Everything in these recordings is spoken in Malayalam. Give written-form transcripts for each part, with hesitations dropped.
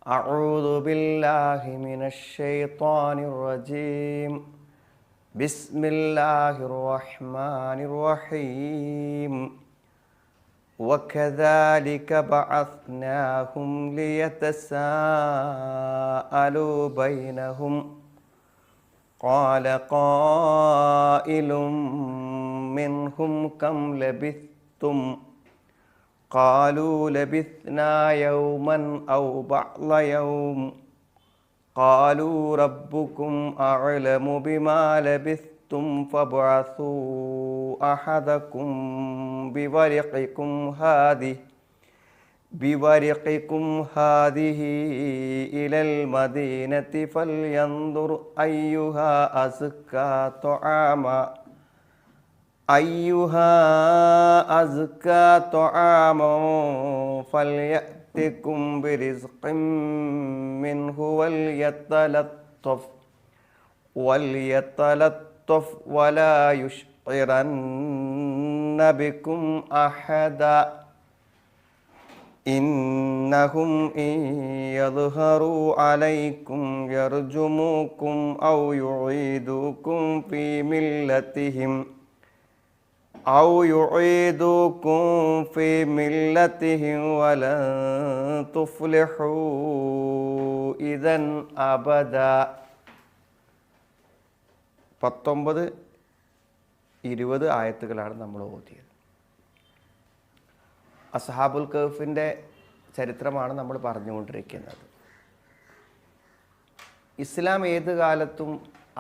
أعوذ بالله من الشيطان الرجيم بسم الله الرحمن الرحيم وكذلك بعثناهم ليتساءلوا بينهم قال قائل منهم كم لبثتم قالوا لبثنا يوما أو بعض يوم قالوا ربكم أعلم بما لبثتم فابعثوا أحدكم بورقكم هذه إلى المدينة فلينظر أيها أزكى طعاما فليأتكم برزق منه وليتلطف ولا يشعرن بكم أحدا إنهم إن يظهروا عليكم يرجموكم أو يعيدوكم في ملتهم ولن تفلحوا إذا أبدا 19-20 ആയത്തുകളാണ് നമ്മൾ ഓതിയത്. അസ്ഹാബുൽ കഹ്ഫിൻ്റെ ചരിത്രമാണ് നമ്മൾ പറഞ്ഞുകൊണ്ടിരിക്കുന്നത്. ഇസ്ലാം ഏത് കാലത്തും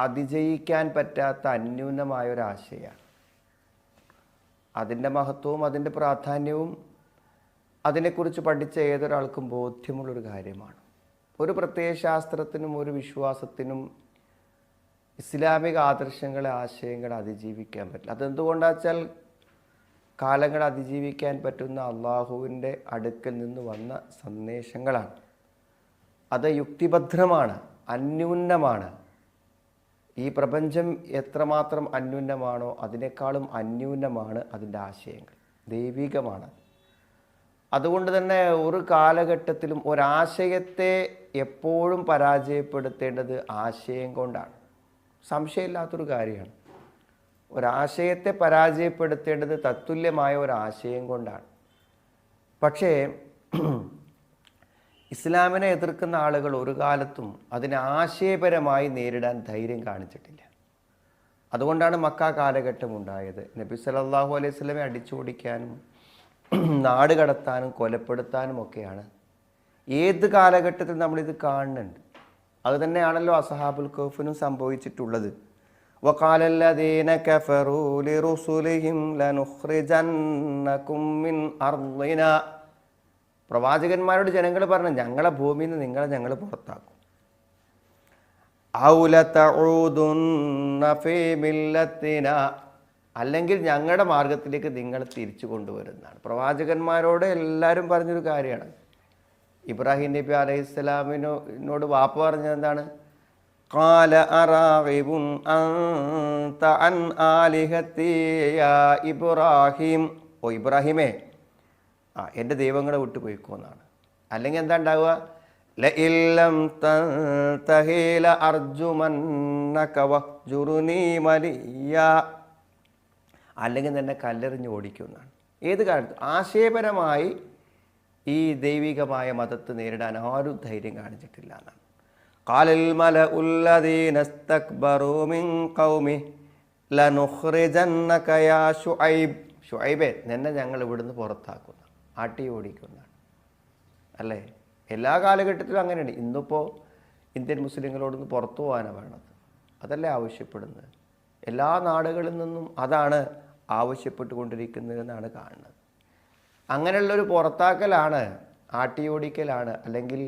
അതിജയിക്കാൻ പറ്റാത്ത അന്യൂനമായൊരാശയമാണ്. അതിൻ്റെ മഹത്വവും അതിൻ്റെ പ്രാധാന്യവും അതിനെക്കുറിച്ച് പഠിച്ച ഏതൊരാൾക്കും ബോധ്യമുള്ളൊരു കാര്യമാണ്. ഒരു പ്രത്യയശാസ്ത്രത്തിനും ഒരു വിശ്വാസത്തിനും ഇസ്ലാമിക ആദർശങ്ങളെ ആശയങ്ങളെ അതിജീവിക്കാൻ പറ്റില്ല. അതെന്തുകൊണ്ടാണെന്ന് വെച്ചാൽ കാലങ്ങളെ അതിജീവിക്കാൻ പറ്റുന്ന അള്ളാഹുവിൻ്റെ അടുക്കൽ നിന്ന് വന്ന സന്ദേശങ്ങളാണ്. അത് യുക്തിഭദ്രമാണ്, അന്യൂനമാണ്. ഈ പ്രപഞ്ചം എത്രമാത്രം അന്യൂനമാണോ അതിനേക്കാളും അന്യൂനമാണ് അതിൻ്റെ ആശയങ്ങൾ, ദൈവികമാണ്. അതുകൊണ്ട് തന്നെ ഒരു കാലഘട്ടത്തിലും ഒരാശയത്തെ എപ്പോഴും പരാജയപ്പെടുത്തേണ്ടത് ആശയം കൊണ്ടാണ്. സംശയമില്ലാത്തൊരു കാര്യമാണ്. ഒരാശയത്തെ പരാജയപ്പെടുത്തേണ്ടത് തത്തുല്യമായ ഒരാശയം കൊണ്ടാണ്. പക്ഷേ ഇസ്ലാമിനെ എതിർക്കുന്ന ആളുകൾ ഒരു കാലത്തും അതിനെ ആശയപരമായി നേരിടാൻ ധൈര്യം കാണിച്ചിട്ടില്ല. അതുകൊണ്ടാണ് മക്ക കാലഘട്ടം ഉണ്ടായത്. നബി സല്ലല്ലാഹു അലൈഹി വസല്ലമയെ അടിച്ചോടിക്കാനും നാട് കടത്താനും കൊലപ്പെടുത്താനും ഒക്കെയാണ്. ഏത് കാലഘട്ടത്തിൽ നമ്മളിത് കാണുന്നുണ്ട്. അതുതന്നെയാണല്ലോ അസ്ഹാബുൽ കഹ്ഫിനും സംഭവിച്ചിട്ടുള്ളത്. وقال الذين كفروا لرسلهم لنخرجنكم من أرضنا പ്രവാചകന്മാരോട് ജനങ്ങൾ പറഞ്ഞു, ഞങ്ങളെ ഭൂമിയിൽ നിന്ന് ഞങ്ങൾ പുറത്താക്കും. ഔ ലതഊദുന്ന ഫീ മില്ലത്തിനാ, അല്ലെങ്കിൽ ഞങ്ങളുടെ മാർഗത്തിലേക്ക് നിങ്ങൾ തിരിച്ചു കൊണ്ടുവരുന്നതാണ്. പ്രവാചകന്മാരോട് എല്ലാവരും പറഞ്ഞൊരു കാര്യമാണ്. ഇബ്രാഹിം നബി അലൈഹിസ്സലാമിനോട് വാപ്പ പറഞ്ഞത് എന്താണ്? ഖാല അറാഗിബുൻ അൻത അൻ ആലിഹതി യാ ഇബ്രാഹിം, ഓ ഇബ്രാഹിമേ, എൻ്റെ ദൈവങ്ങളെ വിട്ടു പോയിക്കോന്നാണ്. അല്ലെങ്കിൽ എന്താ ഉണ്ടാവുക? ലഇല്ലം തൻതഹി ലഅർജുമന്നക വഹ്ജുർനീ മലിയ, അല്ലെങ്കിൽ തന്നെ കല്ലെറിഞ്ഞ് ഓടിക്കുമെന്നാണ്. ഏത് കാലത്തും ആശയപരമായി ഈ ദൈവികമായ മതത്തെ നേരിടാൻ ആരും ധൈര്യം കാണിച്ചിട്ടില്ല എന്നാണ്. ഖാലൽ മലഉൽ ലദീന ഇസ്തക്ബറൂ മിൻ ഖൗമി ലനുഖ്രിജന്നക യാ ശുഐബ്, ശുഐബേ നിന്നെ ഞങ്ങൾ ഇവിടുന്ന് പുറത്താക്കുന്ന, ആട്ടി ഓടിക്കുന്നതാണ്. അല്ലേ? എല്ലാ കാലഘട്ടത്തിലും അങ്ങനെയാണ്. ഇന്നിപ്പോൾ ഇന്ത്യൻ മുസ്ലിങ്ങളോടൊന്ന് പുറത്തു പോകാനാണ് വേണത്. അതല്ലേ ആവശ്യപ്പെടുന്നത്. എല്ലാ നാടുകളിൽ നിന്നും അതാണ് ആവശ്യപ്പെട്ടുകൊണ്ടിരിക്കുന്നതെന്നാണ് കാണുന്നത്. അങ്ങനെയുള്ളൊരു പുറത്താക്കലാണ്, ആട്ടിയോടിക്കലാണ്, അല്ലെങ്കിൽ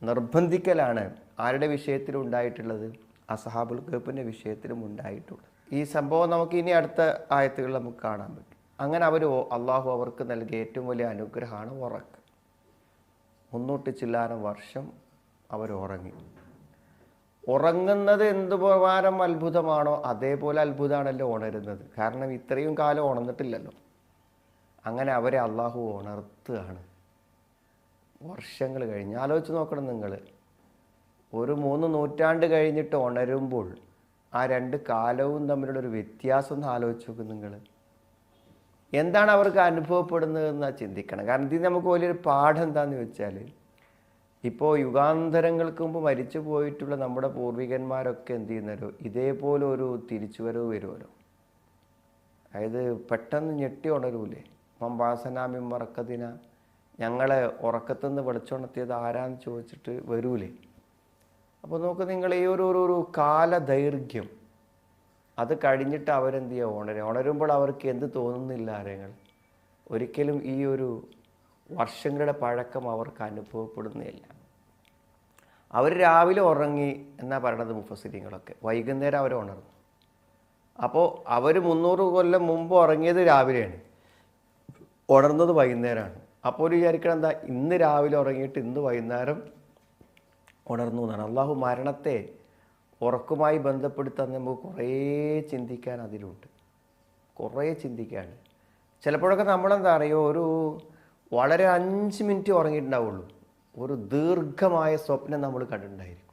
നിർബന്ധിക്കലാണ് ആരുടെ വിഷയത്തിലും ഉണ്ടായിട്ടുള്ളത്? അസ്ഹാബുൽ കഹ്ഫിൻ്റെ വിഷയത്തിലും ഉണ്ടായിട്ടുള്ളത്. ഈ സംഭവം നമുക്ക് ഇനി അടുത്ത ആയത്തുകളിൽ നമുക്ക് കാണാൻ പറ്റും. അങ്ങനെ അള്ളാഹു അവർക്ക് നൽകിയ ഏറ്റവും വലിയ അനുഗ്രഹമാണ് ഉറക്കം. 300 ചില്ലാനം വർഷം അവർ ഉറങ്ങി. ഉറങ്ങുന്നത് എന്ത് പ്രകാരം അത്ഭുതമാണോ അതേപോലെ അത്ഭുതമാണല്ലോ ഉണരുന്നത്. കാരണം ഇത്രയും കാലം ഉണർന്നിട്ടില്ലല്ലോ. അങ്ങനെ അവരെ അള്ളാഹു ഉണർത്തുകയാണ്. വർഷങ്ങൾ കഴിഞ്ഞ് ആലോചിച്ച് നോക്കണം നിങ്ങൾ. ഒരു 3 നൂറ്റാണ്ട് കഴിഞ്ഞിട്ട് ഉണരുമ്പോൾ ആ 2 കാലവും തമ്മിലുള്ളൊരു വ്യത്യാസം ഒന്ന് ആലോചിച്ച് നോക്കും നിങ്ങൾ. എന്താണ് അവർക്ക് അനുഭവപ്പെടുന്നതെന്ന് ചിന്തിക്കണം. കാരണം ഇതിൽ നമുക്ക് വലിയൊരു പാഠം എന്താണെന്ന് വെച്ചാൽ, ഇപ്പോൾ യുഗാന്തരങ്ങൾക്ക് മുമ്പ് മരിച്ചു പോയിട്ടുള്ള നമ്മുടെ പൂർവികന്മാരൊക്കെ എന്ത് ചെയ്യുന്നവരോ ഇതേപോലെ ഒരു തിരിച്ചുവരവ് വരുമല്ലോ. അതായത് പെട്ടെന്ന് ഞെട്ടി ഉണരൂലേ. മമ്പാസനാമിം മറക്കതിന, ഞങ്ങളെ ഉറക്കത്തുനിന്ന് വിളിച്ചുണർത്തിയത് ആരാന്ന് ചോദിച്ചിട്ട് വരൂലേ. അപ്പോൾ നോക്ക് നിങ്ങൾ, ഈ ഒരു കാലദൈർഘ്യം അത് കഴിഞ്ഞിട്ട് അവരെന്ത് ചെയ്യുക, ഉണരുമ്പോൾ അവർക്ക് എന്ത് തോന്നുന്നില്ല ആരെങ്ങൾ ഒരിക്കലും ഈ ഒരു വർഷങ്ങളുടെ പഴക്കം അവർക്ക് അനുഭവപ്പെടുന്നില്ല. അവർ രാവിലെ ഉറങ്ങി എന്നാ പറയണത് മുഫസ്സിരീങ്ങളൊക്കെ, വൈകുന്നേരം അവർ ഉണർന്നു. അപ്പോൾ അവർ 300 കൊല്ലം മുമ്പ് ഉറങ്ങിയത് രാവിലെയാണ്, ഉണർന്നത് വൈകുന്നേരമാണ്. അപ്പോൾ വിചാരിക്കണം എന്താ, ഇന്ന് രാവിലെ ഉറങ്ങിയിട്ട് ഇന്ന് വൈകുന്നേരം ഉണർന്നു എന്നാണ്. അള്ളാഹു മരണത്തെ ഉറക്കവുമായി ബന്ധപ്പെടുത്താൻ നമുക്ക് കുറേ ചിന്തിക്കാൻ അതിലുണ്ട്, കുറേ ചിന്തിക്കാൻ. ചിലപ്പോഴൊക്കെ നമ്മളെന്താ അറിയോ, വളരെ 5 മിനിറ്റ് ഉറങ്ങിയിട്ടുണ്ടാവുള്ളൂ, ഒരു ദീർഘമായ സ്വപ്നം നമ്മൾ കണ്ടിട്ടുണ്ടായിരിക്കും.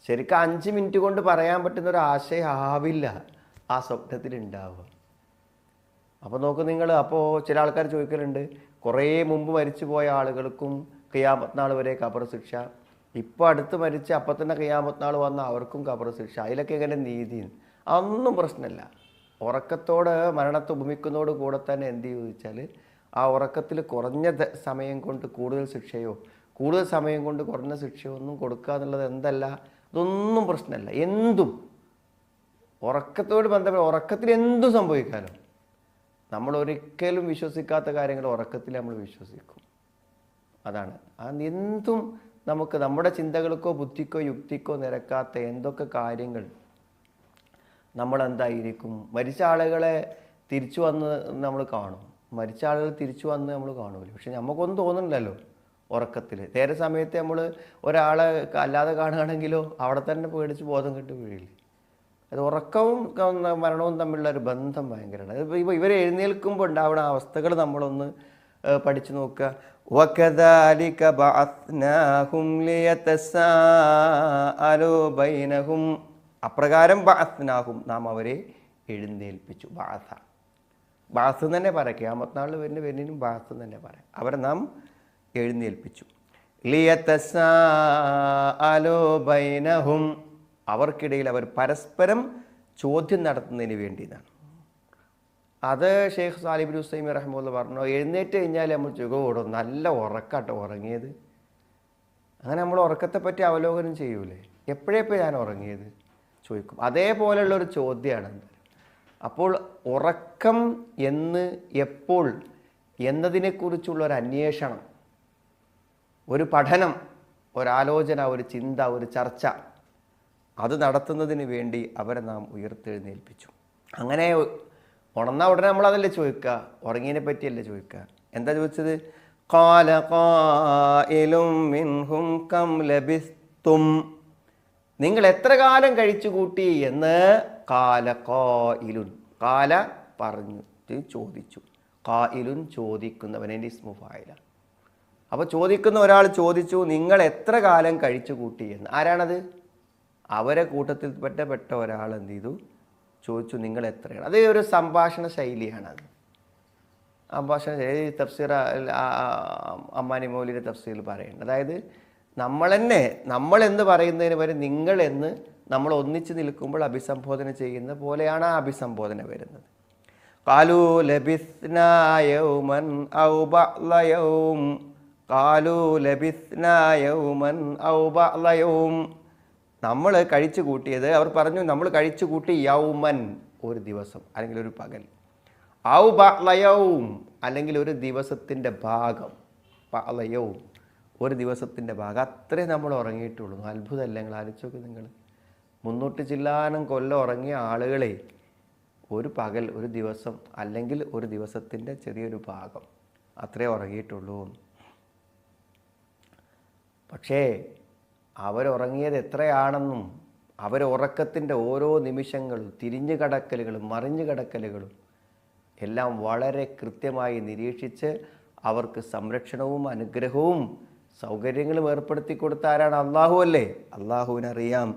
ശരിക്കും 5 മിനിറ്റ് കൊണ്ട് പറയാൻ പറ്റുന്ന ഒരു ആശയം ആവില്ല ആ സ്വപ്നത്തിൽ ഉണ്ടാവുക. അപ്പോൾ നോക്ക് നിങ്ങൾ, അപ്പോൾ ചില ആൾക്കാർ ചോദിക്കലുണ്ട്, കുറേ മുമ്പ് മരിച്ചു പോയ ആളുകൾക്കും ഖിയാമത്ത് നാൾ വരെ ഖബർ ശിക്ഷ, ഇപ്പോൾ അടുത്ത് മരിച്ച് അപ്പം തന്നെ ഖിയാമത്ത് നാൾ വന്ന അവർക്കും ഖബർ ശിക്ഷ, അതിലൊക്കെ എങ്ങനെ നീതി? അതൊന്നും പ്രശ്നമില്ല. ഉറക്കത്തോട് മരണത്തെ ഉപമിക്കുന്നതോട് കൂടെ തന്നെ എന്ത് ചോദിച്ചാൽ, ആ ഉറക്കത്തിൽ കുറഞ്ഞ സമയം കൊണ്ട് കൂടുതൽ ശിക്ഷയോ കൂടുതൽ സമയം കൊണ്ട് കുറഞ്ഞ ശിക്ഷയോ ഒന്നും കൊടുക്കുക എന്നുള്ളത് എന്തല്ല, ഇതൊന്നും പ്രശ്നമല്ല. എന്തും ഉറക്കത്തോട് ബന്ധപ്പെട്ട് ഉറക്കത്തിൽ എന്തും സംഭവിക്കാമല്ലോ. നമ്മൾ ഒരിക്കലും വിശ്വസിക്കാത്ത കാര്യങ്ങൾ ഉറക്കത്തിൽ നമ്മൾ വിശ്വസിക്കും. അതാണ് എന്തും നമുക്ക് നമ്മുടെ ചിന്തകൾക്കോ ബുദ്ധിക്കോ യുക്തിക്കോ നിരക്കാത്ത എന്തൊക്കെ കാര്യങ്ങൾ നമ്മളെന്തായിരിക്കും. മരിച്ച ആളുകളെ തിരിച്ചു വന്ന് നമ്മൾ കാണും, മരിച്ച ആളുകൾ തിരിച്ചു വന്ന് നമ്മൾ കാണൂല. പക്ഷെ നമുക്കൊന്നും തോന്നുന്നില്ലല്ലോ ഉറക്കത്തിൽ. നേരെ സമയത്ത് നമ്മൾ ഒരാളെ അല്ലാതെ കാണുകയാണെങ്കിലോ അവിടെ തന്നെ പേടിച്ച് ബോധം കെട്ട് വീഴില്ലേ. അത് ഉറക്കവും മരണവും തമ്മിലുള്ള ഒരു ബന്ധം ഭയങ്കരമാണ്. ഇപ്പോൾ ഇവർ എഴുന്നേൽക്കുമ്പോൾ ഉണ്ടാവുന്ന അവസ്ഥകൾ നമ്മളൊന്ന് പഠിച്ചു നോക്കുക. വകദാലിക ബഅത്നാഹും ലിയതസാഅലു ബൈനഹും, അപ്രകാരം ബഅത്നാഹും, നാം അവരെ എഴുന്നേൽപ്പിച്ചു. ബാസ് തന്നെ പറയാം, ഖിയാമത്ത് നാളിൽ വരുന്നതിനും ബാസ് തന്നെ പറയാം. അവരെ നാം എഴുന്നേൽപ്പിച്ചു. ലിയതസാഅലു ബൈനഹും, അവർക്കിടയിൽ അവർ പരസ്പരം ചോദ്യം നടത്തുന്നതിന് വേണ്ടിയതാണ്. അത് ഷെയ്ഖ് സാലിഹ് ഇബ്നു ഉസൈമീൻ റഹ്മത്തുള്ളാഹി പറഞ്ഞു, എഴുന്നേറ്റ് കഴിഞ്ഞാൽ നമ്മൾ ചുഖോടും നല്ല ഉറക്കാട്ടോ ഉറങ്ങിയത്. അങ്ങനെ നമ്മൾ ഉറക്കത്തെ പറ്റി അവലോകനം ചെയ്യൂലേ, എപ്പോഴെപ്പോൾ ഞാൻ ഉറങ്ങിയത് ചോദിക്കും. അതേപോലെയുള്ളൊരു ചോദ്യമാണ്. അപ്പോൾ ഉറക്കം എന്ന്, എപ്പോൾ എന്നതിനെക്കുറിച്ചുള്ള ഒരു അന്വേഷണം, ഒരു പഠനം, ഒരാലോചന, ഒരു ചിന്ത, ഒരു ചർച്ച, അത് നടത്തുന്നതിന് വേണ്ടി അവരെ നാം ഉയർത്തെഴുന്നേൽപ്പിച്ചു. അങ്ങനെ ഉണർന്ന ഉടനെ നമ്മളതല്ലേ ചോദിക്കുക, ഉറങ്ങിയതിനെ പറ്റിയല്ലേ ചോദിക്കുക. എന്താ ചോദിച്ചത്? ഖാല ഖായിലും മിൻഹും കം ലബിസ്തും, നിങ്ങൾ എത്ര കാലം കഴിച്ചു കൂട്ടി എന്ന്. ഖാല ഖായിലുൻ, ഖാല പറഞ്ഞു, ചോദിച്ചു. ഖായിലുൻ ചോദിക്കുന്നവനെ ഇസ്മു ഫായില. അപ്പോൾ ചോദിക്കുന്ന ഒരാൾ ചോദിച്ചു, നിങ്ങൾ എത്ര കാലം കഴിച്ചു കൂട്ടി എന്ന്. ആരാണത്? അവരെ കൂട്ടത്തിൽ പെട്ട ഒരാൾ എന്ത് ചെയ്തു, ചോദിച്ചു നിങ്ങൾ എത്രയാണ്. അത് ഒരു സംഭാഷണ ശൈലിയാണത്. സംഭാഷണ ശൈലി തഫ്സീർ അമ്മാനി മൗലിയുടെ തഫ്സീറിൽ പറയുന്നുണ്ട്. അതായത് നമ്മളെന്ന് പറയുന്നതിന് വരെ നിങ്ങൾ എന്ന് നമ്മൾ ഒന്നിച്ച് നിൽക്കുമ്പോൾ അഭിസംബോധന ചെയ്യുന്ന പോലെയാണ് ആ അഭിസംബോധന വരുന്നത്. ഖാലൂ ലബിസ്നാ യൗമൻ ഔ ബഅ്ള യൗം, ഖാലൂ ലബിസ്നാ യൗമൻ ഔ ബഅ്ള യൗം, നമ്മൾ കഴിച്ചു കൂട്ടിയത്, അവർ പറഞ്ഞു നമ്മൾ കഴിച്ചു കൂട്ടി യൗമൻ, ഒരു ദിവസം അല്ലെങ്കിൽ ഒരു പകൽ, ഔ ബഅ്ള യൗം, അല്ലെങ്കിൽ ഒരു ദിവസത്തിൻ്റെ ഭാഗം, ബഅ്ള യൗം, ഒരു ദിവസത്തിൻ്റെ ഭാഗം, അത്രേ നമ്മൾ ഉറങ്ങിയിട്ടുള്ളൂ. അത്ഭുതമല്ല? നിങ്ങൾ ആലോചിച്ച് നിങ്ങൾ 300 ചില്ലാനം കൊല്ലം ഉറങ്ങിയ ആളുകളെ ഒരു പകൽ, ഒരു ദിവസം, അല്ലെങ്കിൽ ഒരു ദിവസത്തിൻ്റെ ചെറിയൊരു ഭാഗം അത്രേ ഉറങ്ങിയിട്ടുള്ളൂ. പക്ഷേ അവരുറങ്ങിയത് എത്രയാണെന്നും അവരുറക്കത്തിൻ്റെ ഓരോ നിമിഷങ്ങളും തിരിഞ്ഞു കടക്കലുകളും മറിഞ്ഞു കടക്കലുകളും എല്ലാം വളരെ കൃത്യമായി നിരീക്ഷിച്ച് അവർക്ക് സംരക്ഷണവും അനുഗ്രഹവും സൗകര്യങ്ങളും ഏർപ്പെടുത്തി കൊടുത്ത ആരാണ്? അള്ളാഹു അല്ലേ? അള്ളാഹുവിനറിയാം.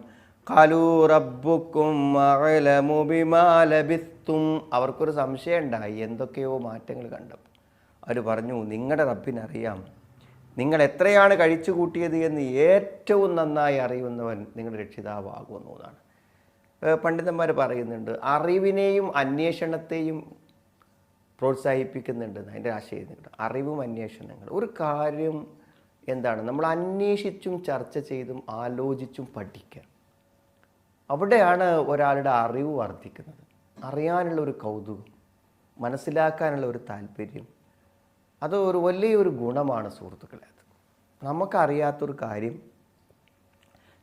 ഖാലൂ റബ്ബുക്കും അഅലമു ബിമാ ലബിസ്തും. അവർക്കൊരു സംശയം ഉണ്ടായി, എന്തൊക്കെയോ മാറ്റങ്ങൾ കണ്ടപ്പോൾ അവർ പറഞ്ഞു, നിങ്ങളുടെ റബ്ബിനറിയാം നിങ്ങൾ എത്രയാണ് കഴിച്ചു കൂട്ടിയത് എന്ന് ഏറ്റവും നന്നായി അറിയുന്നവൻ നിങ്ങളുടെ രക്ഷിതാവാകുന്നു എന്നാണ് പണ്ഡിതന്മാർ പറയുന്നുണ്ട്. അറിവിനെയും അന്വേഷണത്തെയും പ്രോത്സാഹിപ്പിക്കുന്നുണ്ട് അതിൻ്റെ ആശയം. അറിവും അന്വേഷണങ്ങൾ ഒരു കാര്യം എന്താണ്, നമ്മൾ അന്വേഷിച്ചും ചർച്ച ചെയ്തും ആലോചിച്ചും പഠിക്കുക. അവിടെയാണ് ഒരാളുടെ അറിവ് വർദ്ധിക്കുന്നത്. അറിയാനുള്ള ഒരു കൗതുകം, മനസ്സിലാക്കാനുള്ള ഒരു താല്പര്യം, അത് ഒരു വലിയൊരു ഗുണമാണ് സുഹൃത്തുക്കളെ. അത് നമുക്കറിയാത്തൊരു കാര്യം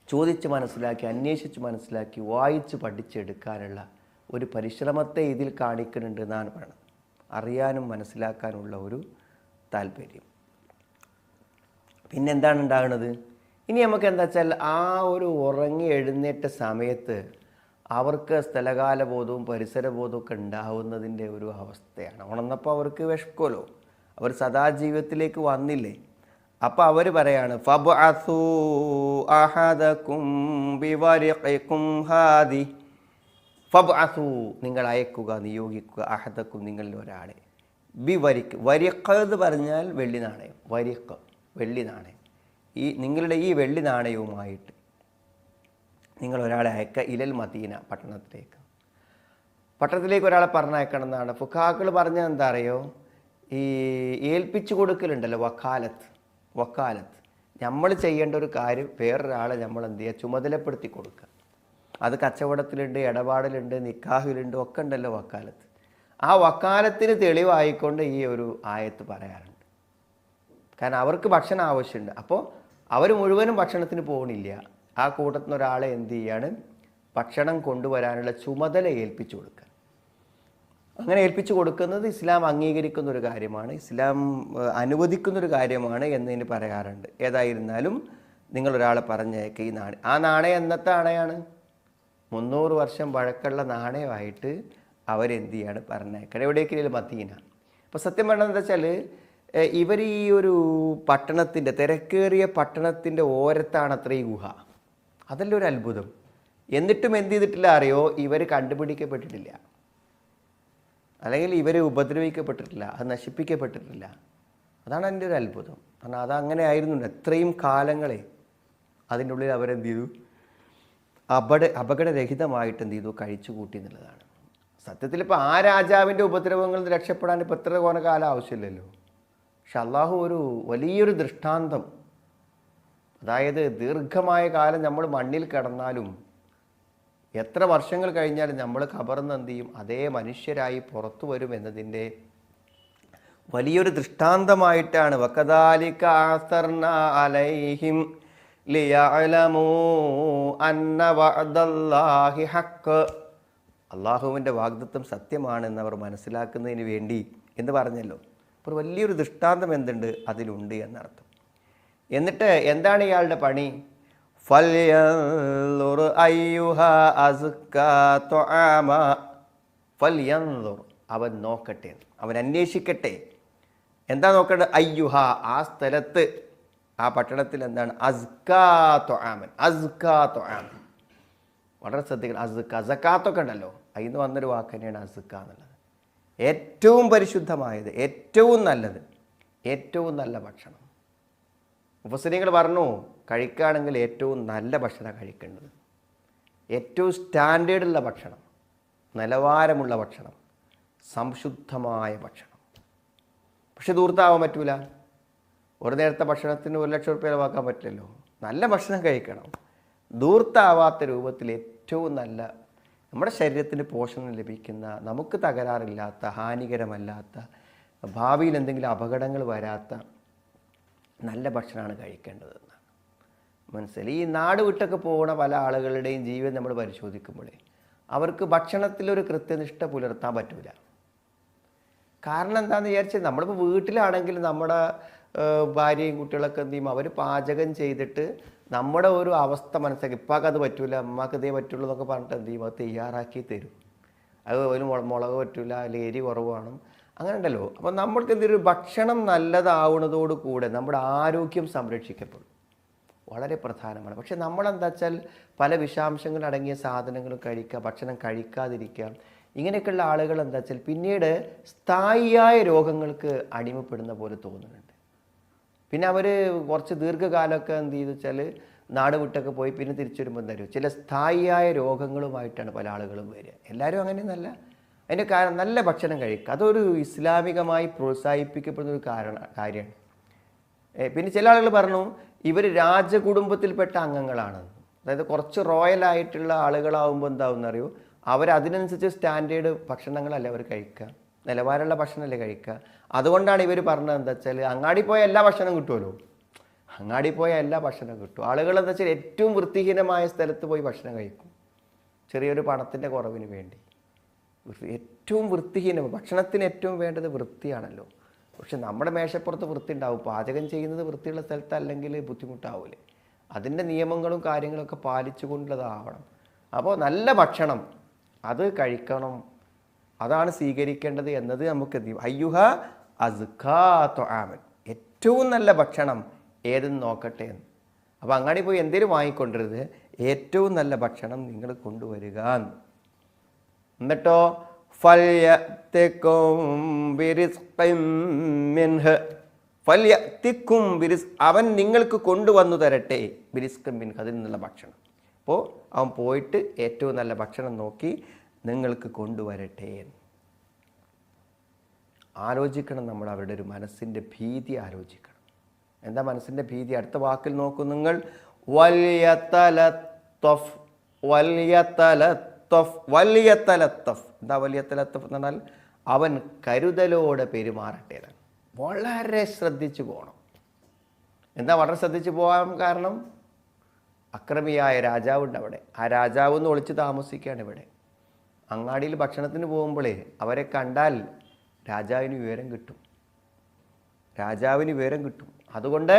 ചോദിച്ച് മനസ്സിലാക്കി, അന്വേഷിച്ച് മനസ്സിലാക്കി, വായിച്ച് പഠിച്ചെടുക്കാനുള്ള ഒരു പരിശ്രമത്തെ ഇതിൽ കാണിക്കുന്നുണ്ട് എന്നാണ് പറയുന്നത്. അറിയാനും മനസ്സിലാക്കാനുള്ള ഒരു താല്പര്യം. പിന്നെന്താണ് ഉണ്ടാകുന്നത്? ഇനി നമുക്ക് എന്താ വെച്ചാൽ ആ ഒരു ഉറങ്ങി എഴുന്നേറ്റ സമയത്ത് അവർക്ക് സ്ഥലകാലബോധവും പരിസരബോധവും ഒക്കെ ഉണ്ടാവുന്നതിൻ്റെ ഒരു അവസ്ഥയാണ്. ഉണർന്നപ്പോൾ അവർക്ക് വിഷക്കുമല്ലോ, അവർ സദാ ജീവിതത്തിലേക്ക് വന്നില്ലേ. അപ്പോൾ അവർ പറയാണ്, ഫബ്അസൂ അഹദകും ബിവരിഖികും ഹാദി. ഫബ്അസൂ നിങ്ങൾ അയക്കുക, നിയോഗിക്കുക, അഹദക്കും നിങ്ങളിൽ ഒരാളെ, ബിവരിഖ്. വരിഖ് എന്ന് പറഞ്ഞാൽ വെള്ളി നാണയം, വരിഖ് വെള്ളി നാണയം. ഈ നിങ്ങളുടെ ഈ വെള്ളി നാണയവുമായിട്ട് നിങ്ങൾ ഒരാളെ അയക്കുക, ഇലൽ മദീന പട്ടണത്തിലേക്ക്. പട്ടണത്തിലേക്ക് ഒരാളെ പറഞ്ഞയക്കണം എന്നാണ് ഫുഖാക്കൾ പറഞ്ഞത്. എന്താ അറിയോ, ഈ ഏൽപ്പിച്ചു കൊടുക്കലുണ്ടല്ലോ, വക്കാലത്ത്. നമ്മൾ ചെയ്യേണ്ട ഒരു കാര്യം വേറൊരാളെ നമ്മൾ എന്ത് ചെയ്യുക, ചുമതലപ്പെടുത്തി കൊടുക്കുക. അത് കച്ചവടത്തിലുണ്ട്, ഇടപാടിലുണ്ട്, നിക്കാഹിലുണ്ട്, ഒക്കെ ഉണ്ടല്ലോ വക്കാലത്ത്. ആ വക്കാലത്തിന് തെളിവായിക്കൊണ്ട് ഈ ഒരു ആയത്ത് പറയാറുണ്ട്. കാരണം അവർക്ക് ഭക്ഷണം ആവശ്യമുണ്ട്. അപ്പോൾ അവർ മുഴുവനും ഭക്ഷണത്തിന് പോകണില്ല. ആ കൂട്ടത്തിൽ നിന്ന് ഒരാളെ എന്ത് ചെയ്യാണ്, ഭക്ഷണം കൊണ്ടുവരാനുള്ള ചുമതല ഏൽപ്പിച്ചു കൊടുക്കുക. അങ്ങനെ ഏൽപ്പിച്ചു കൊടുക്കുന്നത് ഇസ്ലാം അംഗീകരിക്കുന്ന ഒരു കാര്യമാണ്, ഇസ്ലാം അനുവദിക്കുന്നൊരു കാര്യമാണ് എന്നതിന് പറയാറുണ്ട്. ഏതായിരുന്നാലും നിങ്ങളൊരാളെ പറഞ്ഞേക്ക് ഈ നാണയം. ആ നാണയം എന്നത്തെ നാണയമാണ്? 300 വർഷം പഴക്കമുള്ള നാണയമായിട്ട് അവരെന്ത് ചെയ്യാണ് പറഞ്ഞേക്കണം. എവിടേക്കില്ല? മദീന. അപ്പോൾ സത്യം പറഞ്ഞത് എന്താ വെച്ചാൽ ഇവർ ഈ ഒരു പട്ടണത്തിൻ്റെ, തിരക്കേറിയ പട്ടണത്തിൻ്റെ ഓരത്താണ് അത്ര ഈ ഗുഹ. അതല്ല ഒരു അത്ഭുതം. എന്നിട്ടും എന്ത് ചെയ്തിട്ടില്ല അറിയോ, ഇവർ കണ്ടുപിടിക്കപ്പെട്ടിട്ടില്ല, അല്ലെങ്കിൽ ഇവർ ഉപദ്രവിക്കപ്പെട്ടിട്ടില്ല, അത് നശിപ്പിക്കപ്പെട്ടിട്ടില്ല. അതാണ് എൻ്റെ ഒരു അത്ഭുതം. കാരണം അതങ്ങനെ ആയിരുന്നു. എത്രയും കാലങ്ങളെ അതിൻ്റെ ഉള്ളിൽ അവരെന്ത് ചെയ്തു, അപകടരഹിതമായിട്ട് എന്ത് ചെയ്തു, കഴിച്ചു കൂട്ടി എന്നുള്ളതാണ്. സത്യത്തിൽ ഇപ്പോൾ ആ രാജാവിൻ്റെ ഉപദ്രവങ്ങളിൽ നിന്ന് രക്ഷപ്പെടാൻ ഇപ്പോൾ എത്ര കുറേ കാലം ആവശ്യമില്ലല്ലോ. പക്ഷെ അള്ളാഹു ഒരു വലിയൊരു ദൃഷ്ടാന്തം, അതായത് ദീർഘമായ കാലം നമ്മൾ മണ്ണിൽ കിടന്നാലും എത്ര വർഷങ്ങൾ കഴിഞ്ഞാലും നമ്മൾ ഖബറിന്ന് എന്ത് ചെയ്യും, അതേ മനുഷ്യരായി പുറത്തു വരും എന്നതിൻ്റെ വലിയൊരു ദൃഷ്ടാന്തമായിട്ടാണ്. വകദാലിക ആസർനാ അലൈഹിം ലിയഅലമൂ അന്ന വഅദല്ലാഹി ഹഖ്. അള്ളാഹുവിൻ്റെ വാഗ്ദത്തം സത്യമാണെന്ന് അവർ മനസ്സിലാക്കുന്നതിന് വേണ്ടി എന്ന് പറഞ്ഞല്ലോ. അപ്പോൾ വലിയൊരു ദൃഷ്ടാന്തം എന്തുണ്ട് അതിലുണ്ട് എന്നർത്ഥം. എന്നിട്ട് എന്താണ് ഇയാളുടെ പണി? ഫൽയൻളുർ അയ്യുഹാ അസ്കാ തുആമ. ഫൽയൻളുർ, അവൻ നോക്കട്ടെ, അവൻ അന്വേഷിക്കട്ടെ. എന്താ നോക്കേണ്ടത്? അയ്യുഹ, ആ സ്ഥലത്ത്, ആ പട്ടണത്തിൽ എന്താണ്? അസ്കാ തുആമൻ. അസ്കാ തുആമൻ വളരെ ശ്രദ്ധിക്കണം. അസ്കാ, സക്കാത്തൊക്കെ ഉണ്ടല്ലോ, അതിൽ നിന്ന് വന്നൊരു വാക്ക് തന്നെയാണ് അസ്കാ എന്നുള്ളത്. ഏറ്റവും പരിശുദ്ധമായത്, ഏറ്റവും നല്ലത്, ഏറ്റവും നല്ല ഭക്ഷണം. മുഫസ്സിരീങ്ങൾ പറഞ്ഞു, കഴിക്കുകയാണെങ്കിൽ ഏറ്റവും നല്ല ഭക്ഷണം കഴിക്കേണ്ടത്, ഏറ്റവും സ്റ്റാൻഡേർഡുള്ള ഭക്ഷണം, നിലവാരമുള്ള ഭക്ഷണം, സംശുദ്ധമായ ഭക്ഷണം. പക്ഷെ ദൂർത്താവാൻ പറ്റൂല. ഒരു നേരത്തെ ഭക്ഷണത്തിന് 1 ലക്ഷം റുപ്യ ചിലവാക്കാൻ പറ്റില്ലല്ലോ. നല്ല ഭക്ഷണം കഴിക്കണം, ദൂർത്താവാത്ത രൂപത്തിൽ ഏറ്റവും നല്ല, നമ്മുടെ ശരീരത്തിന് പോഷണം ലഭിക്കുന്ന, നമുക്ക് തകരാറില്ലാത്ത, ഹാനികരമല്ലാത്ത, ഭാവിയിൽ എന്തെങ്കിലും അപകടങ്ങൾ വരാത്ത നല്ല ഭക്ഷണമാണ് കഴിക്കേണ്ടതെന്നാണ് മനസ്സിലായി. ഈ നാട് വിട്ടൊക്കെ പോകുന്ന പല ആളുകളുടെയും ജീവിതം നമ്മൾ പരിശോധിക്കുമ്പോഴേ അവർക്ക് ഭക്ഷണത്തിലൊരു കൃത്യനിഷ്ഠ പുലർത്താൻ പറ്റില്ല. കാരണം എന്താണെന്ന് വിചാരിച്ചാൽ, നമ്മളിപ്പോൾ വീട്ടിലാണെങ്കിൽ നമ്മുടെ ഭാര്യയും കുട്ടികളൊക്കെ എന്ത് ചെയ്യും, അവർ പാചകം ചെയ്തിട്ട് നമ്മുടെ ഒരു അവസ്ഥ മനസ്സിലാക്കി, ഇപ്പാക്ക് അത് പറ്റൂല, അമ്മക്ക് ഇതേ പറ്റുള്ളൂ എന്നൊക്കെ പറഞ്ഞിട്ട് എന്ത് ചെയ്യും, അത് തയ്യാറാക്കി തരും. അത് ഒരു മുളക് പറ്റൂല, അല്ലെങ്കിൽ എരി കുറവാണ്, അങ്ങനെ ഉണ്ടല്ലോ. അപ്പോൾ നമ്മൾക്ക് എന്തൊരു ഭക്ഷണം നല്ലതാവുന്നതോട് കൂടെ നമ്മുടെ ആരോഗ്യം സംരക്ഷിക്കപ്പെടും, വളരെ പ്രധാനമാണ്. പക്ഷെ നമ്മളെന്താ വെച്ചാൽ പല വിഷാംശങ്ങൾ അടങ്ങിയ സാധനങ്ങൾ കഴിക്കുക, ഭക്ഷണം കഴിക്കാതിരിക്കുക, ഇങ്ങനെയൊക്കെയുള്ള ആളുകൾ എന്താ വെച്ചാൽ പിന്നീട് സ്ഥായിയായ രോഗങ്ങൾക്ക് അടിമപ്പെടുന്ന പോലെ തോന്നുന്നുണ്ട്. പിന്നെ അവർ കുറച്ച് ദീർഘകാലമൊക്കെ എന്ത് ചെയ്തു വെച്ചാൽ നാട് വിട്ടൊക്കെ പോയി പിന്നെ തിരിച്ചു വരുമ്പോൾ എന്താ പറയുക, ചില സ്ഥായിയായ രോഗങ്ങളുമായിട്ടാണ് പല ആളുകളും വരിക. എല്ലാവരും അങ്ങനെയൊന്നല്ല. അതിൻ്റെ കാരണം നല്ല ഭക്ഷണം കഴിക്കുക, അതൊരു ഇസ്ലാമികമായി പ്രോത്സാഹിപ്പിക്കപ്പെടുന്ന ഒരു കാര്യമാണ്. പിന്നെ ചില ആളുകൾ പറഞ്ഞു ഇവർ രാജകുടുംബത്തിൽപ്പെട്ട അംഗങ്ങളാണെന്ന്. അതായത് കുറച്ച് റോയലായിട്ടുള്ള ആളുകളാവുമ്പോൾ എന്താവുമെന്നറിയോ, അവരതിനനുസരിച്ച് സ്റ്റാൻഡേർഡ് ഭക്ഷണങ്ങളല്ലേ അവർ കഴിക്കുക, നിലവാരമുള്ള ഭക്ഷണമല്ലേ കഴിക്കുക. അതുകൊണ്ടാണ് ഇവർ പറഞ്ഞത് എന്താ വെച്ചാൽ അങ്ങാടി പോയ എല്ലാ ഭക്ഷണം കിട്ടുമല്ലോ, അങ്ങാടി പോയ എല്ലാ ഭക്ഷണം കിട്ടും. ആളുകൾ എന്താ വെച്ചാൽ ഏറ്റവും വൃത്തിഹീനമായ സ്ഥലത്ത് പോയി ഭക്ഷണം കഴിക്കും, ചെറിയൊരു പണത്തിൻ്റെ കുറവിന് വേണ്ടി. ഏറ്റവും വൃത്തിഹീനം, ഭക്ഷണത്തിന് ഏറ്റവും വേണ്ടത് വൃത്തിയാണല്ലോ. പക്ഷെ നമ്മുടെ മേശപ്പുറത്ത് വൃത്തി ഉണ്ടാവും, പാചകം ചെയ്യുന്നത് വൃത്തിയുള്ള സ്ഥലത്തല്ലെങ്കിൽ ബുദ്ധിമുട്ടാവില്ലേ. അതിൻ്റെ നിയമങ്ങളും കാര്യങ്ങളൊക്കെ പാലിച്ചുകൊണ്ടുള്ളതാവണം. അപ്പോൾ നല്ല ഭക്ഷണം അത് കഴിക്കണം, അതാണ് സ്വീകരിക്കേണ്ടത് എന്നത് നമുക്ക് അയ്യുഹ അസ്കാ ത്വആമൻ, ഏറ്റവും നല്ല ഭക്ഷണം ഏതെന്ന് നോക്കട്ടെ എന്ന്. അപ്പോൾ അങ്ങാടി പോയി എന്തേലും വാങ്ങിക്കൊണ്ടിരുത്, ഏറ്റവും നല്ല ഭക്ഷണം നിങ്ങൾ കൊണ്ടുവരിക. എന്നിട്ടോ അവൻ നിങ്ങൾക്ക് കൊണ്ടുവന്നു തരട്ടെ ബിരിസ്കം മിൻഹ്, അതിൽ നിന്നുള്ള ഭക്ഷണം. അപ്പോൾ അവൻ പോയിട്ട് ഏറ്റവും നല്ല ഭക്ഷണം നോക്കി നിങ്ങൾക്ക് കൊണ്ടുവരട്ടെ. ആലോചിക്കണം, നമ്മൾ അവരുടെ ഒരു മനസ്സിൻ്റെ ഭീതി ആലോചിക്കണം. എന്താ മനസ്സിൻ്റെ ഭീതി? അടുത്ത വാക്കിൽ നോക്കൂ നിങ്ങൾ, വല്യതലത്തഫ്. എന്താ വല്യതലത്തഫ് എന്ന് പറഞ്ഞാൽ അവൻ കരുതലോടെ പെരുമാറട്ടെ. വളരെ ശ്രദ്ധിച്ചു പോകണം. എന്താ വളരെ ശ്രദ്ധിച്ചു പോകാൻ കാരണം? അക്രമിയായ രാജാവുണ്ട് അവിടെ, ആ രാജാവ് ഒന്ന് ഒളിച്ച് താമസിക്കുകയാണ് ഇവിടെ. അങ്ങാടിയിൽ ഭക്ഷണത്തിന് പോകുമ്പോഴേ അവരെ കണ്ടാൽ രാജാവിന് വിവരം കിട്ടും, രാജാവിന് വിവരം കിട്ടും. അതുകൊണ്ട്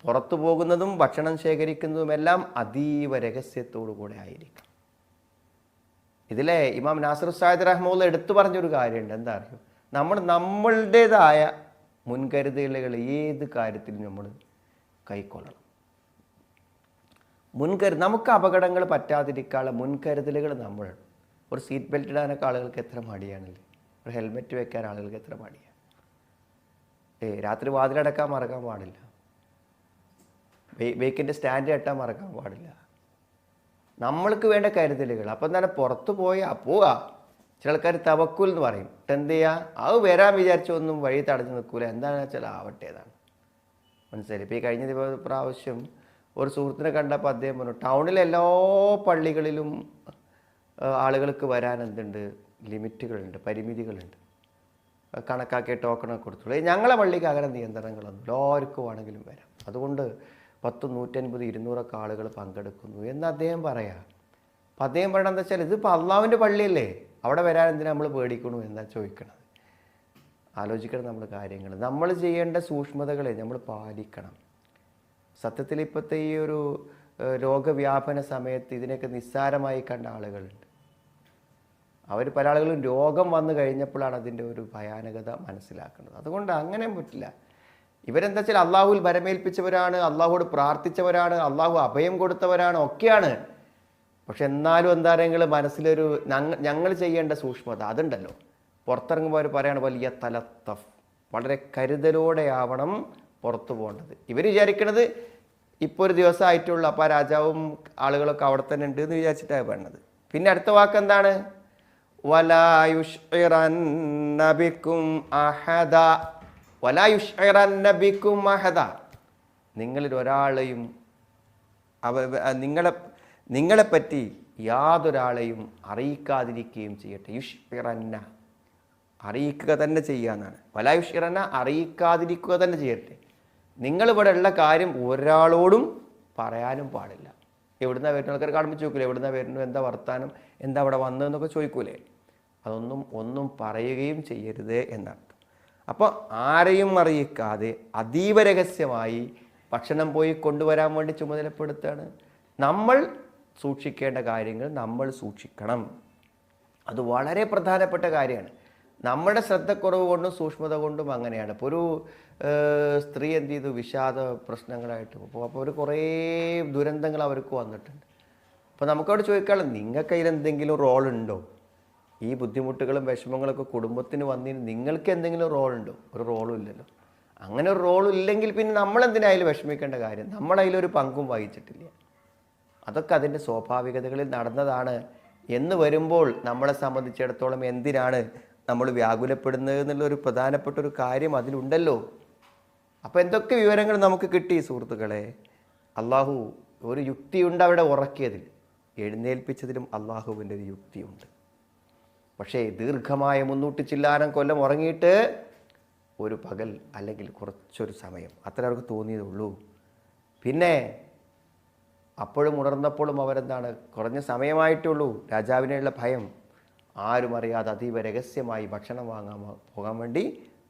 പുറത്തു പോകുന്നതും ഭക്ഷണം ശേഖരിക്കുന്നതുമെല്ലാം അതീവ രഹസ്യത്തോടു കൂടെ ആയിരിക്കും. ഇതിലെ ഇമാം നാസിർ സായിദ് റഹ്മത്തുള്ളാഹി എടുത്തു പറഞ്ഞൊരു കാര്യമുണ്ട്. എന്താ അറിയോ, നമ്മളുടേതായ മുൻകരുതലുകൾ ഏത് കാര്യത്തിലും നമ്മൾ കൈക്കൊള്ളണം. നമുക്ക് അപകടങ്ങൾ പറ്റാതിരിക്കാനുള്ള മുൻകരുതലുകൾ നമ്മൾ, ഒരു സീറ്റ് ബെൽറ്റ് ഇടാനൊക്കെ ആളുകൾക്ക് എത്ര മടിയാണല്ലേ, ഒരു ഹെൽമെറ്റ് വെക്കാൻ ആളുകൾക്ക് എത്ര മടിയാണ്. രാത്രി വാതിലടക്കാൻ മറക്കാൻ പാടില്ല, ബൈക്കിൻ്റെ സ്റ്റാൻഡ് കെട്ടാൻ മറക്കാൻ പാടില്ല. നമ്മൾക്ക് വേണ്ട കരുതലുകൾ. അപ്പം തന്നെ പുറത്ത് പോവുക. ചില ആൾക്കാർ തവക്കുൽ എന്ന് പറയും. എന്ത് ചെയ്യുക, അത് വരാൻ വിചാരിച്ചൊന്നും വഴി തടഞ്ഞു നിൽക്കൂല, എന്താണെന്ന് വെച്ചാൽ ആവട്ടേതാണ്. മനസ്സിലായി? ഇപ്പോൾ ഈ കഴിഞ്ഞ പ്രാവശ്യം ഒരു സുഹൃത്തിനെ കണ്ടപ്പോൾ അദ്ദേഹം പറഞ്ഞു, ടൗണിലെ എല്ലാ പള്ളികളിലും ആളുകൾക്ക് വരാൻ എന്തുണ്ട്, ലിമിറ്റുകളുണ്ട്, പരിമിതികളുണ്ട്, കണക്കാക്കിയ ടോക്കണൊക്കെ കൊടുത്തുള്ളൂ. ഞങ്ങളെ പള്ളിക്ക് അങ്ങനെ നിയന്ത്രണങ്ങളൊന്നും, എല്ലാവർക്കും ആണെങ്കിലും വരാം. അതുകൊണ്ട് 10, 150, 200 ആളുകൾ പങ്കെടുക്കുന്നു എന്ന് അദ്ദേഹം പറയാം. അപ്പം അദ്ദേഹം പറയണത് എന്താ വെച്ചാൽ ഇതിപ്പോൾ അള്ളാഹുവിൻ്റെ പള്ളിയല്ലേ, അവിടെ വരാൻ എന്തിനാ നമ്മൾ പേടിക്കണു എന്നാ ചോദിക്കണത്. ആലോചിക്കണം നമ്മൾ കാര്യങ്ങൾ. നമ്മൾ ചെയ്യേണ്ട സൂക്ഷ്മതകളെ നമ്മൾ പാലിക്കണം. സത്യത്തിൽ ഇപ്പോഴത്തെ ഈ ഒരു രോഗവ്യാപന സമയത്ത് ഇതിനൊക്കെ നിസ്സാരമായി കണ്ട ആളുകളുണ്ട്. അവർ പല ആളുകളും രോഗം വന്നു കഴിഞ്ഞപ്പോഴാണ് അതിൻ്റെ ഒരു ഭയാനകത മനസ്സിലാക്കുന്നത്. അതുകൊണ്ട് അങ്ങനെ പറ്റില്ല. ഇവരെന്താ വെച്ചാൽ അള്ളാഹുവിൽ ഭരമേൽപ്പിച്ചവരാണ്, അള്ളാഹുവോട് പ്രാർത്ഥിച്ചവരാണ്, അള്ളാഹു അഭയം കൊടുത്തവരാണ്, ഒക്കെയാണ്. പക്ഷെ എന്നാലും എന്താ പറയുക, മനസ്സിലൊരു ഞങ്ങൾ ചെയ്യേണ്ട സൂക്ഷ്മത അതുണ്ടല്ലോ. പുറത്തിറങ്ങുമ്പോൾ അവർ പറയാണ് വലിയ തലത്തഫ്, വളരെ കരുതലോടെയാവണം പുറത്തു പോകേണ്ടത്. ഇവർ വിചാരിക്കണത് ഇപ്പോൾ ഒരു ദിവസമായിട്ടുള്ളൂ, അപ്പോൾ ആ രാജാവും ആളുകളൊക്കെ അവിടെ തന്നെ ഉണ്ട് എന്ന് വിചാരിച്ചിട്ടാണ് പറയണത്. പിന്നെ അടുത്ത വാക്ക് എന്താണ്? നിങ്ങളിൽ ഒരാളെയും നിങ്ങളെപ്പറ്റി യാതൊരാളെയും അറിയിക്കാതിരിക്കുകയും ചെയ്യട്ടെ. യുഷ്ഇറന്ന, അറിയിക്കുക തന്നെ ചെയ്യാന്നാണ്. വലാ യുഷ്ഇറന്ന, അറിയിക്കാതിരിക്കുക തന്നെ ചെയ്യട്ടെ. നിങ്ങളിവിടെ ഉള്ള കാര്യം ഒരാളോടും പറയാനും പാടില്ല. എവിടുന്നാ വരുന്ന ആൾക്കാർ കാണുമ്പോൾ ചോദിക്കൂലേ, എവിടുന്നാ വരുന്നു, എന്താ വർത്താനം, എന്താ അവിടെ വന്നതെന്നൊക്കെ ചോദിക്കൂലേ. ഒന്നും പറയുകയും ചെയ്യരുത് എന്നർത്ഥം. അപ്പോൾ ആരെയും അറിയിക്കാതെ അതീവ രഹസ്യമായി ഭക്ഷണം പോയി കൊണ്ടുവരാൻ വേണ്ടി ചുമതലപ്പെടുത്തുകയാണ്. നമ്മൾ സൂക്ഷിക്കേണ്ട കാര്യങ്ങൾ നമ്മൾ സൂക്ഷിക്കണം. അത് വളരെ പ്രധാനപ്പെട്ട കാര്യമാണ്. നമ്മുടെ ശ്രദ്ധക്കുറവ് കൊണ്ടും സൂക്ഷ്മത കൊണ്ടും അങ്ങനെയാണ്. ഇപ്പോൾ ഒരു സ്ത്രീ എന്ത് ചെയ്തു, വിഷാദ പ്രശ്നങ്ങളായിട്ട് അപ്പോൾ ഒരു കുറേ ദുരന്തങ്ങൾ അവർക്ക് വന്നിട്ടുണ്ട്. അപ്പോൾ നമുക്കവിടെ ചോദിക്കാനുള്ളത്, നിങ്ങൾക്ക് അതിലെന്തെങ്കിലും റോളുണ്ടോ? ഈ ബുദ്ധിമുട്ടുകളും വിഷമങ്ങളൊക്കെ കുടുംബത്തിന് വന്നതിന് നിങ്ങൾക്ക് എന്തെങ്കിലും റോളുണ്ടോ? ഒരു റോളും ഇല്ലല്ലോ. അങ്ങനെ ഒരു റോളും ഇല്ലെങ്കിൽ പിന്നെ നമ്മളെന്തിനായാലും വിഷമിക്കേണ്ട കാര്യം? നമ്മളതിലൊരു പങ്കും വഹിച്ചിട്ടില്ല. അതൊക്കെ അതിൻ്റെ സ്വാഭാവികതകളിൽ നടന്നതാണ് എന്ന് വരുമ്പോൾ നമ്മളെ സംബന്ധിച്ചിടത്തോളം എന്തിനാണ് നമ്മൾ വ്യാകുലപ്പെടുന്നത് എന്നുള്ളൊരു പ്രധാനപ്പെട്ട ഒരു കാര്യം അതിലുണ്ടല്ലോ. അപ്പോൾ എന്തൊക്കെ വിവരങ്ങൾ നമുക്ക് കിട്ടി സുഹൃത്തുക്കളെ. അള്ളാഹു ഒരു യുക്തിയുണ്ട് അവിടെ ഉറക്കിയതിൽ, എഴുന്നേൽപ്പിച്ചതിലും അള്ളാഹുവിൻ്റെ ഒരു യുക്തിയുണ്ട്. പക്ഷേ ദീർഘമായ 300 ചില്ലാനം കൊല്ലം ഉറങ്ങിയിട്ട് ഒരു പകൽ അല്ലെങ്കിൽ കുറച്ചൊരു സമയം അത്ര അവർക്ക് തോന്നിയതുള്ളൂ. പിന്നെ അപ്പോഴും ഉണർന്നപ്പോഴും അവരെന്താണ്, കുറഞ്ഞ സമയമായിട്ടുള്ളൂ. രാജാവിനുള്ള ഭയം ആരും അറിയാതെ അതീവ രഹസ്യമായി ഭക്ഷണം പോകാൻ വേണ്ടി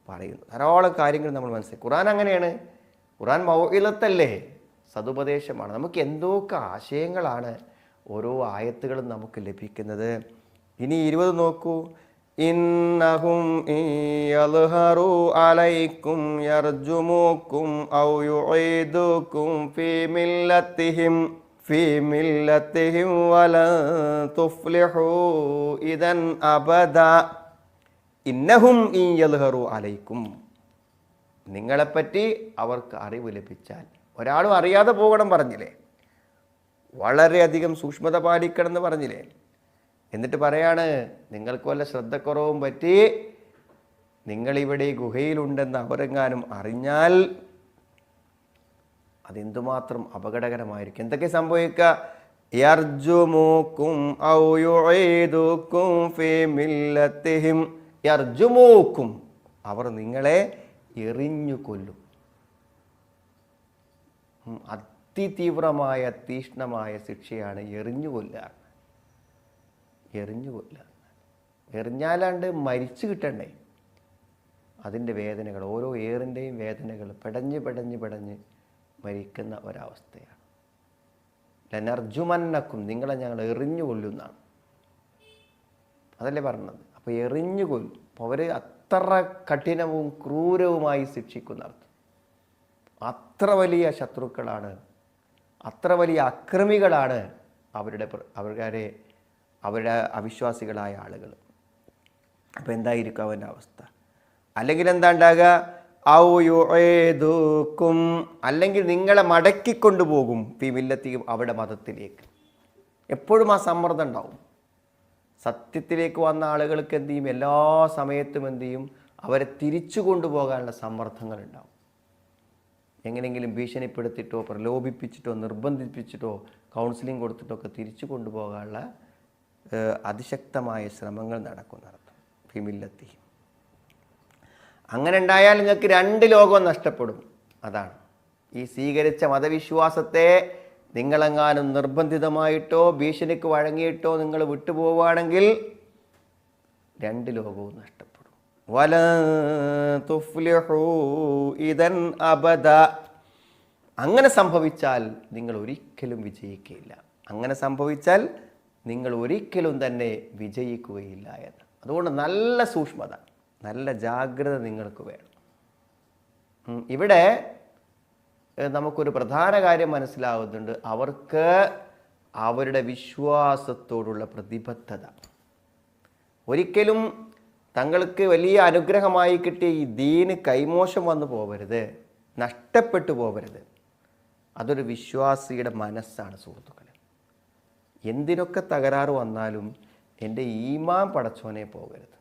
പറയുന്നു. ധാരാളം കാര്യങ്ങൾ നമ്മൾ മനസ്സിലാക്കി. ഖുർആൻ അങ്ങനെയാണ്. ഖുർആൻ മൗഇലത്തല്ലേ, സതുപദേശമാണ്. നമുക്ക് എന്തൊക്കെ ആശയങ്ങളാണ് ഓരോ ആയത്തുകളും നമുക്ക് ലഭിക്കുന്നത്. ഇനി 20 നോക്കൂ. ഇന്നഹും യൽഹറു അലൈക്കും യർജുമുക്കും ഔ യുഈദുക്കും ഫീ മില്ലത്തിഹിം വലൻ തുഫ്ലിഹു ഇദൻ അബദ. ഇന്നഹും യൽഹറു അലൈക്കും, നിങ്ങളെപ്പറ്റി അവർക്ക് അറിവ് ലഭിച്ചാൽ, ഒരാളും അറിയാതെ പോകണം പറഞ്ഞില്ലേ, വളരെയധികം സൂക്ഷ്മത പാലിക്കണം എന്ന് പറഞ്ഞില്ലേ. എന്നിട്ട് പറയാണ്, നിങ്ങൾക്ക് വല്ല ശ്രദ്ധക്കുറവും പറ്റി നിങ്ങളിവിടെ ഗുഹയിലുണ്ടെന്ന് അവരെങ്ങാനും അറിഞ്ഞാൽ അതെന്തുമാത്രം അപകടകരമായിരിക്കും. എന്തൊക്കെ സംഭവിക്കുക? യർജുമുക്കും ഔ യുഈദുക്കും ഫീ മില്ലത്തിഹിം. യർജുമുക്കും, അവർ നിങ്ങളെ എറിഞ്ഞു കൊല്ലും. അതിതീവ്രമായ തീഷ്ണമായ ശിക്ഷയാണ് എറിഞ്ഞു കൊല്ലുക. എറിഞ്ഞാലാണ്ട് മരിച്ചു കിട്ടണ്ടേ? അതിൻ്റെ വേദനകൾ, ഓരോ ഏറിൻ്റെയും വേദനകൾ പെടഞ്ഞ് മരിക്കുന്ന ഒരവസ്ഥയാണ്. ലനർജുമന്നക്കും, നിങ്ങളെ ഞങ്ങൾ എറിഞ്ഞു കൊല്ലുന്നതാണ്, അതല്ലേ പറഞ്ഞത്. അപ്പോൾ എറിഞ്ഞു കൊല്ലും. അപ്പോൾ അവർ അത്ര കഠിനവും ക്രൂരവുമായി ശിക്ഷിക്കുന്ന അർത്ഥം. അത്ര വലിയ ശത്രുക്കളാണ്, അത്ര വലിയ അക്രമികളാണ് അവരുടെ അവിശ്വാസികളായ ആളുകൾ. അപ്പോൾ എന്തായിരിക്കും അവൻ്റെ അവസ്ഥ? അല്ലെങ്കിൽ എന്താ ഉണ്ടാകുക? ഔ യുഈദുക്കും, അല്ലെങ്കിൽ നിങ്ങളെ മടക്കിക്കൊണ്ടുപോകും ഫീ മില്ലത്തിഹിം, അവരുടെ മതത്തിലേക്ക്. എപ്പോഴും ആ സമ്മർദ്ദം ഉണ്ടാവും. സത്യത്തിലേക്ക് വന്ന ആളുകൾക്ക് എന്ത് ചെയ്യും? എല്ലാ സമയത്തും എന്ത് ചെയ്യും? അവരെ തിരിച്ചു കൊണ്ടുപോകാനുള്ള സമ്മർദ്ദങ്ങൾ ഉണ്ടാവും. എങ്ങനെയെങ്കിലും ഭീഷണിപ്പെടുത്തിയിട്ടോ പ്രലോഭിപ്പിച്ചിട്ടോ നിർബന്ധിപ്പിച്ചിട്ടോ കൗൺസിലിംഗ് കൊടുത്തിട്ടോ ഒക്കെ തിരിച്ചു കൊണ്ടുപോകാനുള്ള അതിശക്തമായ ശ്രമങ്ങൾ നടക്കുന്നർത്ഥം ഫീ മില്ലത്തിഹിം. അങ്ങനെ ഉണ്ടായാൽ നിങ്ങൾക്ക് 2 ലോകവും നഷ്ടപ്പെടും. അതാണ് ഈ സ്വീകരിച്ച മതവിശ്വാസത്തെ നിങ്ങളെങ്ങാനും നിർബന്ധിതമായിട്ടോ ഭീഷണിക്ക് വഴങ്ങിയിട്ടോ നിങ്ങൾ വിട്ടുപോവുകയാണെങ്കിൽ 2 ലോകവും നഷ്ടപ്പെടും. വലൻ തുഫ്ലിഹു ഇദൻ അബദ. അങ്ങനെ സംഭവിച്ചാൽ നിങ്ങൾ ഒരിക്കലും വിജയിക്കുകയില്ല. അങ്ങനെ സംഭവിച്ചാൽ നിങ്ങൾ ഒരിക്കലും തന്നെ വിജയിക്കുകയില്ല എന്ന്. അതുകൊണ്ട് നല്ല സൂക്ഷ്മത, നല്ല ജാഗ്രത നിങ്ങൾക്ക് വേണം. ഇവിടെ നമുക്കൊരു പ്രധാന കാര്യം മനസ്സിലാവുന്നുണ്ട്. അവർക്ക് അവരുടെ വിശ്വാസത്തോടുള്ള പ്രതിബദ്ധത. ഒരിക്കലും തങ്ങൾക്ക് വലിയ അനുഗ്രഹമായി കിട്ടിയ ഈ ദീന് കൈമോശം വന്നു പോകരുത്, നഷ്ടപ്പെട്ടു പോകരുത്. അതൊരു വിശ്വാസിയുടെ മനസ്സാണ് സുഹൃത്തുക്കളെ. എന്തിനൊക്കെ തകരാറ് വന്നാലും എൻ്റെ ഈമാൻ പടച്ചോനെ പോകരുത്.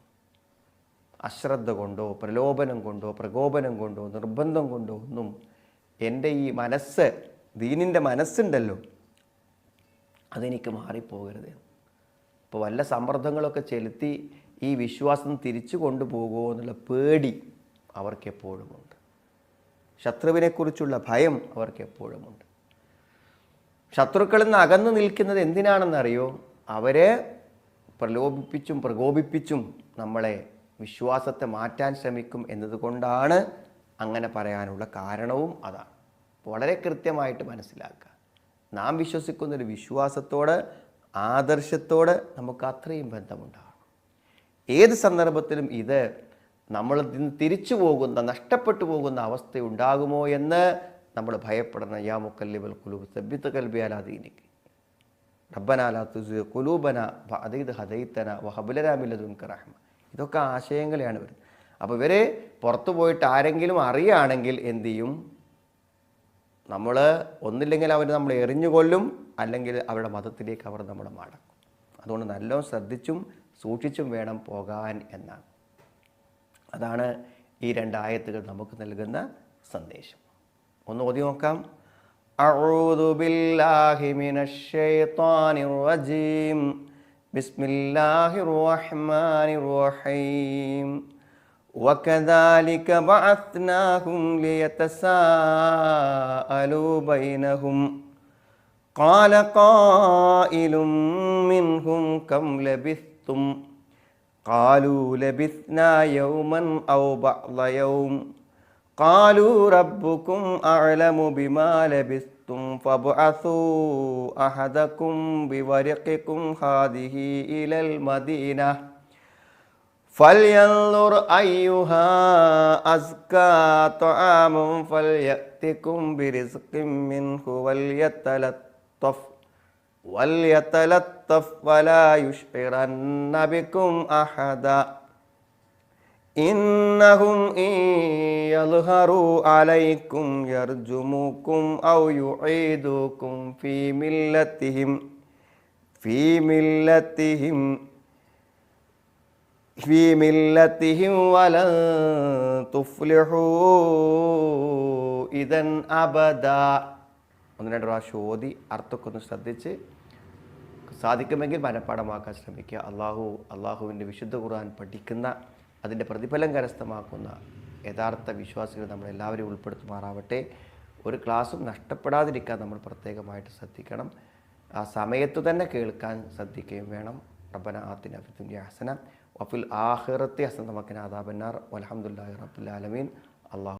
അശ്രദ്ധ കൊണ്ടോ പ്രലോഭനം കൊണ്ടോ പ്രകോപനം കൊണ്ടോ നിർബന്ധം കൊണ്ടോ ഒന്നും എൻ്റെ ഈ മനസ്സ്, ദീനിൻ്റെ മനസ്സുണ്ടല്ലോ, അതെനിക്ക് മാറിപ്പോകരുത്. ഇപ്പോൾ വല്ല സമ്മർദ്ദങ്ങളൊക്കെ ചെലുത്തി ഈ വിശ്വാസം തിരിച്ചു കൊണ്ടുപോകുമോ എന്നുള്ള പേടി അവർക്കെപ്പോഴുമുണ്ട്. ശത്രുവിനെക്കുറിച്ചുള്ള ഭയം അവർക്കെപ്പോഴുമുണ്ട്. ശത്രുക്കളിൽ നിന്ന് അകന്നു നിൽക്കുന്നത് എന്തിനാണെന്നറിയോ? അവരെ പ്രലോഭിപ്പിച്ചും പ്രകോപിപ്പിച്ചും നമ്മളെ വിശ്വാസത്തെ മാറ്റാൻ ശ്രമിക്കും എന്നതുകൊണ്ടാണ് അങ്ങനെ പറയാനുള്ള കാരണവും അതാണ്. വളരെ കൃത്യമായിട്ട് മനസ്സിലാക്കുക. നാം വിശ്വസിക്കുന്നൊരു വിശ്വാസത്തോട്, ആദർശത്തോട് നമുക്ക് അത്രയും ബന്ധമുണ്ടാകണം. ഏത് സന്ദർഭത്തിലും ഇത് നമ്മൾ തിരിച്ചു പോകുന്ന, നഷ്ടപ്പെട്ടു പോകുന്ന അവസ്ഥ ഉണ്ടാകുമോ എന്ന് നമ്മൾ ഭയപ്പെടണം. യാ മുക്കല്ലിബൽ ഖുലൂബ് സബ്ബിത് ഖൽബി അലാ ദീനിക് റബ്ബനാ ലാ തുസിഗ് ഖുലൂബനാ ബഅദ ഇദ് ഹദൈതനാ വഹബ് ലനാ മിൻ ലദുൻക റഹ്മ. ഇതൊക്കെ ആശയങ്ങളെയാണ് വരുന്നത്. അപ്പോൾ ഇവരെ പുറത്തു പോയിട്ട് ആരെങ്കിലും അറിയുകയാണെങ്കിൽ എന്ത് ചെയ്യും? നമ്മൾ ഒന്നില്ലെങ്കിൽ അവർ നമ്മളെ എറിഞ്ഞു കൊല്ലും, അല്ലെങ്കിൽ അവരുടെ മതത്തിലേക്ക് അവർ നമ്മളെ മടക്കും. അതുകൊണ്ട് നല്ലോണം ശ്രദ്ധിച്ചും സൂക്ഷിച്ചും വേണം പോകാൻ എന്നാണ്. അതാണ് ഈ 2 ആയത്തുകൾ നമുക്ക് നൽകുന്ന സന്ദേശം. ഒന്ന് ഓതി നോക്കാം. അഊദു ബില്ലാഹി മിനശ് ശൈത്വാനിർ റജീം. ബിസ്മില്ലാഹിർ റഹ്മാനിർ റഹീം. وكذلك بعثناهم ليتساءلوا بينهم قال قائل منهم كم لبثتم قالوا لبثنا يوما أو بعض يوم قالوا ربكم أعلم بما لبثتم فابعثوا أحدكم بورقكم هذه إلى المدينة فلينظر أيها أزكى طعاما فليأتكم برزق منه وليتلطف ولا يشعرن بكم أحدا إنهم إن يظهروا عليكم يرجموكم أو يعيدوكم في ملتهم ولن تفلحوا إذا أبدا. 1-2 പ്രാവശ്യം ഓതി അർത്ഥമൊക്കെ ഒന്ന് ശ്രദ്ധിച്ച് സാധിക്കുമെങ്കിൽ മനഃപ്പാഠമാക്കാൻ ശ്രമിക്കുക. അള്ളാഹുവിൻ്റെ വിശുദ്ധ ഖുർആൻ പഠിക്കുന്ന, അതിൻ്റെ പ്രതിഫലം കരസ്ഥമാക്കുന്ന യഥാർത്ഥ വിശ്വാസികൾ നമ്മളെല്ലാവരും ഉൾപ്പെടുത്തുമാറാവട്ടെ. ഒരു ക്ലാസ്സും നഷ്ടപ്പെടാതിരിക്കാൻ നമ്മൾ പ്രത്യേകമായിട്ട് ശ്രദ്ധിക്കണം. ആ സമയത്ത് തന്നെ കേൾക്കാൻ ശ്രദ്ധിക്കുകയും വേണം. റബ്ബന ആതിന ഫിദ് ദുനിയ ഹസന വഫിൽ ആഖിറതി ഹസനത വഖിനാ അദാബന്നാർ വൽഹംദുലില്ലാഹി റബ്ബിൽ ആലമീൻ. അല്ലാഹു